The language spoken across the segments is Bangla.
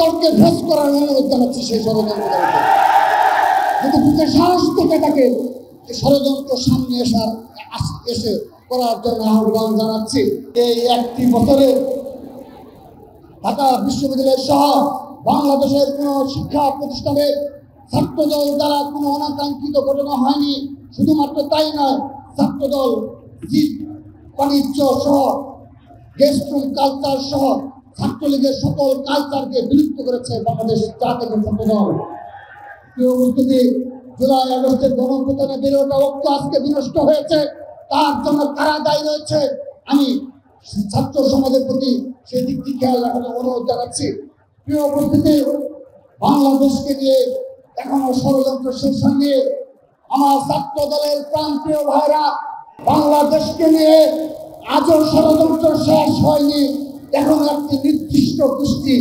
দলকে ফেস করার অনুরোধ জানাচ্ছি সেই ষড়যন্ত্রকারীকে। যদি বুকে সাহস থেকে থাকে ষড়যন্ত্র সামনে এসে করার জন্য আহ্বান জানাচ্ছি। এই একটি বছরে ঢাকা বিশ্ববিদ্যালয় সহ বাংলাদেশের কোনো শিক্ষা প্রতিষ্ঠানে ছাত্রদল দ্বারা কোনো অনাকাঙ্ক্ষিত ঘটনা হয়নি। শুধুমাত্র তাই নয়, ছাত্রদল বাণিজ্য সহ গেস্টরুম কালচার সহ ছাত্রলীগের সকল কালচারকে বিলুপ্ত করেছে বাংলাদেশ জাতীয় ছাত্রদল। প্রিয় উপস্থিতি, জুলাই আগস্টের গণঅভ্যুত্থানে বেরোটা রক্ত আজকে বিনষ্ট হয়েছে, তার জন্য কারা দায়ী রয়েছে আমি ছাত্র সমাজের প্রতি সেই দিকটি খেয়াল রাখার অনুরোধ জানাচ্ছি। প্রিয় উপস্থিতি, বাংলাদেশকে নিয়ে এখনো ষড়যন্ত্র শেষ হয়নি। আমার ছাত্র দলের প্রান্তীয় ভাইরা, বাংলাদেশকে নিয়ে আজও ষড়যন্ত্র শেষ হয়নি। এখন একটি নির্দিষ্ট গোষ্ঠী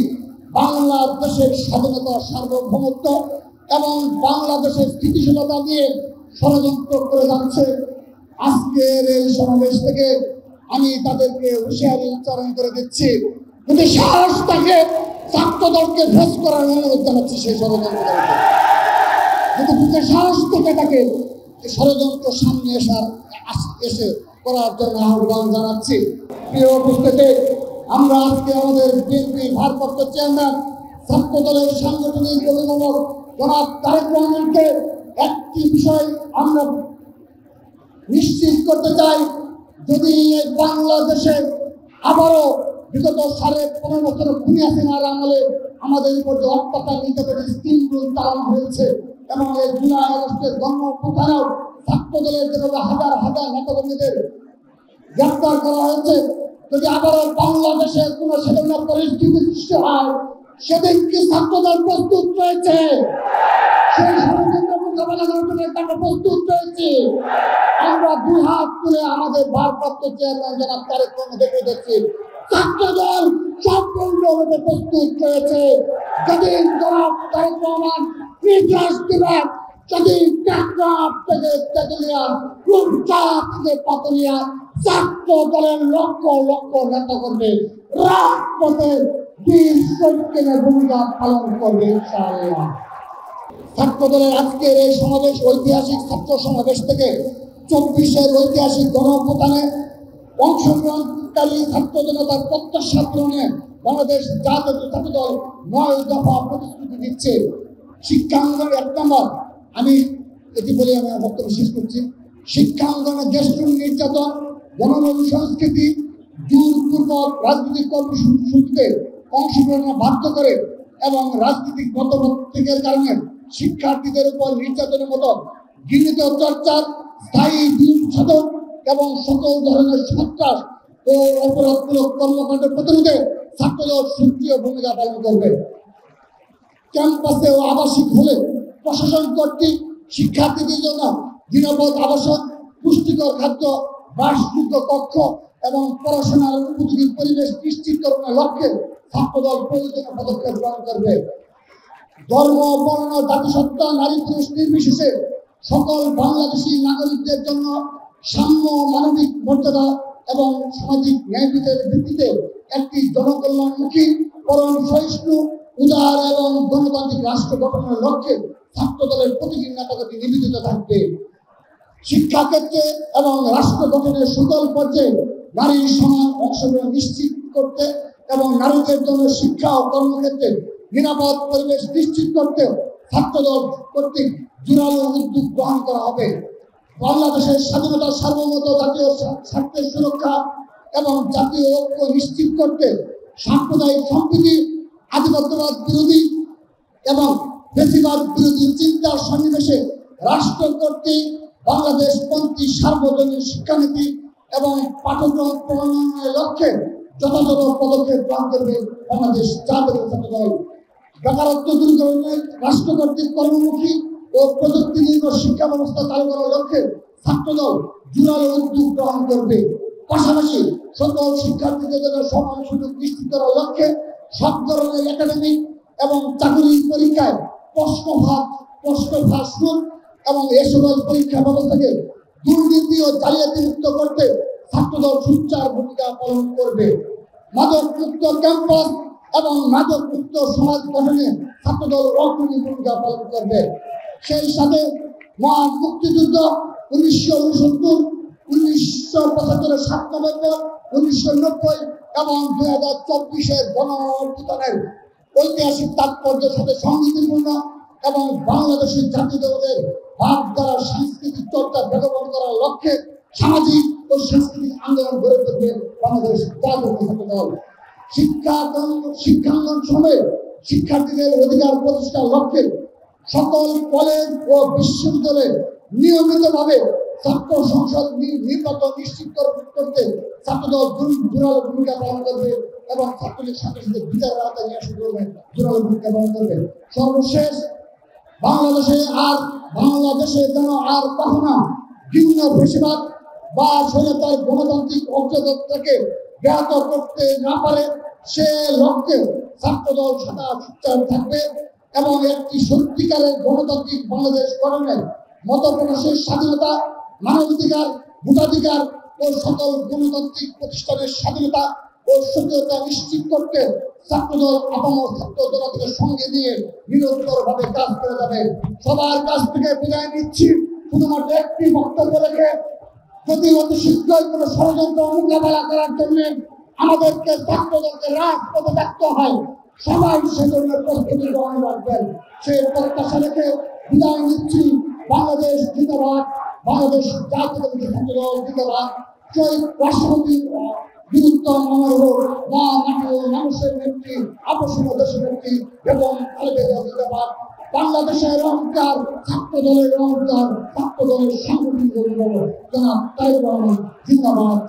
বাংলাদেশের স্বাধীনতা, সার্বভৌমত্ব এবং বাংলাদেশের স্থিতিশীলতা নিয়ে ষড়যন্ত্র করে যাচ্ছে। আজকের এই সমাবেশ থেকে আমি তাদেরকে হুঁশিয়ারি উচ্চারণ করে দিচ্ছি, যদি সাহস থাকে ছাত্র দলকে ফেস করার অনুরোধ জানাচ্ছি সেই ষড়যন্ত্রকারীকে। যদি বুকে সাহস থেকে থাকে ষড়যন্ত্র সামনে এসে করার জন্য আহ্বান জানাচ্ছি। প্রিয় উপস্থিতি, আমরা আজকে আমাদের বিএনপি ভারপ্রাপ্ত চেয়ারম্যান ছাত্র দলের সাংগঠনিক অভিভাবক জনাব তারেক রহমানকে একটি বিষয় আমরা নিশ্চিত করতে চাই, যদি বাংলাদেশে আবারও বিগত 15.5 বছর খুনি হাসিনার আমলে আমাদের উপর যে অত্যাচার নির্যাতনের স্কিমগুলো চালানো হয়েছে এবং এই জুলাই আগস্টের গণঅভ্যুত্থানেও ছাত্র দলের যেভাবে হাজার হাজার নেতাকর্মীদের গ্রেফতার করা হয়েছে, যদি আবারও বাংলাদেশে কোনো সেখানে পরিস্থিতি সৃষ্টি হয়, সেদিনকে ছাত্রদল প্রস্তুত রয়েছে, সেই ষড়যন্ত্র মোকাবেলা করার জন্য তারা প্রস্তুত রয়েছে। আমরা দুই হাত তুলে আমাদের ভারপ্রাপ্ত চেয়ারম্যান জনাব তারেক রহমান দেখে দিচ্ছি, ছাত্রদল সম্পূর্ণভাবে প্রস্তুত রয়েছে। যদি জনাব তারেক রহমান নির্দেশ দিবেন, যদি টেকনাফ থেকে তেতুলিয়া, রূপচাঁদ থেকে পাতুলিয়া ছাত্র দলের লক্ষ লক্ষ নেতা করবে রাজপথে বীর শহীদের ভূমিকা পালন করবে ইনশাআল্লাহ। ছাত্র দলের আজকের এই সমাবেশ ঐতিহাসিক ছাত্র সমাবেশ থেকে 24-এর ঐতিহাসিক গণঅভ্যুত্থানে অংশগ্রহণকারী ছাত্র জনতার প্রত্যাশা পূরণে বাংলাদেশ জাতীয় ছাত্র দল 9 দফা প্রতিশ্রুতি দিচ্ছে। শিক্ষাঙ্গন 1 নম্বর, আমি এটি বলে আমি বক্তব্য শেষ করছি। শিক্ষাঙ্গনে গেস্টরুম নির্যাতন, গণমুখী সংস্কৃতি জোরপূর্বক রাজনৈতিক কর্মসূচিতে অংশগ্রহণে বাধ্য করে এবং রাজনৈতিক মতপ্রত্যয়ের কারণে শিক্ষার্থীদের উপর নির্যাতনের মতো ঘৃণিত চর্চার স্থায়ী বিরোধ সাধন এবং সকল ধরনের সন্ত্রাস ও অপরাধমূলক কর্মকাণ্ড প্রতিরোধে ছাত্রদল সক্রিয় ভূমিকা পালন করবে। ক্যাম্পাসে ও আবাসিক হলে প্রশাসন কর্তৃক শিক্ষার্থীদের জন্য নিরাপদ আবাসন, পুষ্টিকর খাদ্য, বাসযোগ্য কক্ষ এবং পড়াশোনার উপযোগী পরিবেশ নিশ্চিতকরণের লক্ষ্যে ছাত্রদল প্রয়োজনীয় পদক্ষেপ গ্রহণ করবে। ধর্ম, বর্ণ, জাতিসত্তা, নারী পুরুষ নির্বিশেষে সকল বাংলাদেশী নাগরিকদের জন্য সাম্য, মানবিক মর্যাদা এবং সামাজিক ন্যায় বিচারের ভিত্তিতে একটি জনকল্যাণমুখী, পরম সহিষ্ণু, উদার এবং গণতান্ত্রিক রাষ্ট্র গঠনের লক্ষ্যে ছাত্রদলের প্রতিটি নেতাকর্মী নিবেদিত থাকবে। শিক্ষাক্ষেত্রে এবং রাষ্ট্র গঠনের সকল পর্যায়ে নারীর সমান অংশগ্রহণ নিশ্চিত করতে এবং নারীদের জন্য শিক্ষা ও কর্মক্ষেত্রে নিরাপদ পরিবেশ নিশ্চিত করতে ছাত্রদল কর্তৃক জোরালো উদ্যোগ গ্রহণ করা হবে। বাংলাদেশের স্বাধীনতা, সার্বভৌমত্ব, জাতীয় স্বার্থের সুরক্ষা এবং জাতীয় ঐক্য নিশ্চিত করতে সাম্প্রদায়িক সম্প্রীতি, আধিপত্যবাদ বিরোধী এবং ফ্যাসিবাদ বিরোধী চিন্তার সন্নিবেশে রাষ্ট্র কর্তৃক বাংলাদেশপন্থী সার্বজনীন শিক্ষানীতি এবং পাঠ্যক্রম প্রণয়নের লক্ষ্যে যথাযথ পদক্ষেপ গ্রহণ করবে বাংলাদেশ জাতীয় ছাত্র দল। বেকারত্ব দূরীকরণে রাষ্ট্র কর্তৃক কর্মমুখী ও প্রযুক্তি নির্ভর শিক্ষা ব্যবস্থা চালু করার লক্ষ্যে ছাত্রদল জোরালো উদ্যোগ গ্রহণ করবে। পাশাপাশি সকল শিক্ষার্থীদের জন্য সমান সুযোগ নিশ্চিত করার লক্ষ্যে সব ধরনের একাডেমিক এবং চাকরির পরীক্ষায় প্রশ্ন ফাঁস এবং এ সকল পরীক্ষা ব্যবস্থাকে দুর্নীতি ও জালিয়াতি মুক্ত করতে ছাত্রদল সোচ্চার ভূমিকা পালন করবে। মাদক মুক্ত ক্যাম্পাস এবং মাদক মুক্ত সমাজ গঠনে ছাত্রদল অগ্রণী ভূমিকা পালন করবে। সেই সাথে মহান মুক্তিযুদ্ধ 1969, 1975, 7 নভেম্বর 1990 এবং 2024-এর গণঅভ্যুত্থানের ঐতিহাসিক তাৎপর্যের সাথে সংগতিপূর্ণ এবং বাংলাদেশের জাতীয় দলের ভাবধারা সাংস্কৃতিক চর্চা বেগবান করার লক্ষ্যে সামাজিক ও সাংস্কৃতিক আন্দোলন গড়ে তুলবে বাংলাদেশ জাতীয় ছাত্রদল। শিক্ষাঙ্গন সময়ে শিক্ষার্থীদের অধিকার প্রতিষ্ঠার লক্ষ্যে সকল কলেজ ও বিশ্ববিদ্যালয়ে নিয়মিতভাবে ছাত্র সংসদ নির্বাচন নিশ্চিত করতে ছাত্রদল জোরালো ভূমিকা পালন করবে এবং ছাত্রলীগ সাথে সাথে বিচারের আওতায় নিয়ে আসতে করবে জোরালো ভূমিকা পালন করবে। সর্বশেষ বাংলাদেশে যেন আর কখনো ভিন্ন বেশিরভাগ বা স্বৈরাচার গণতান্ত্রিক অগ্রযাত্রাকে ব্যাহত করতে না পারে সে লক্ষ্যে ছাত্রদল সদা সোচ্চার থাকবে এবং একটি সত্যিকারের গণতান্ত্রিক বাংলাদেশ গঠনে মত প্রকাশের স্বাধীনতা, মানবাধিকার, ভোটাধিকার ও সকল গণতান্ত্রিক প্রতিষ্ঠানের স্বাধীনতা ও সক্রিয়তা নিশ্চিত করতে ছাত্রদল আপামর ছাত্র জনতাকে সঙ্গে নিয়ে নিরন্তরভাবে কাজ করে যাবে। সবার কাছ থেকে বিদায় নিচ্ছি শুধুমাত্র একটি বক্তব্য রেখে, যদি অতি শীঘ্রই কোনো ষড়যন্ত্র মোকাবেলা করার জন্য আমাদেরকে ছাত্রদলকে রাজপথে থাকতে হয়, সবাই সেজন্য প্রস্তুতি গ্রহণ রাখবেন। সেই প্রত্যাশা রেখে বিদায় নিচ্ছি। বাংলাদেশ জিন্দাবাদ, বাংলাদেশ জাতীয়তাবাদী ছাত্রদল জিন্দাবাদ। শহীদ রাষ্ট্রপতি বীরুত্তম অমর হোক, মা মাটি ও মানুষের নেত্রী, আপসীয় দেশের নেত্রী এবং খালেদা জিন্দাবাদ। বাংলাদেশের অহংকার, ছাত্রদলের অহংকার, ছাত্রদলের সাংগঠনিক জনাব তারেক রহমান জিন্দাবাদ।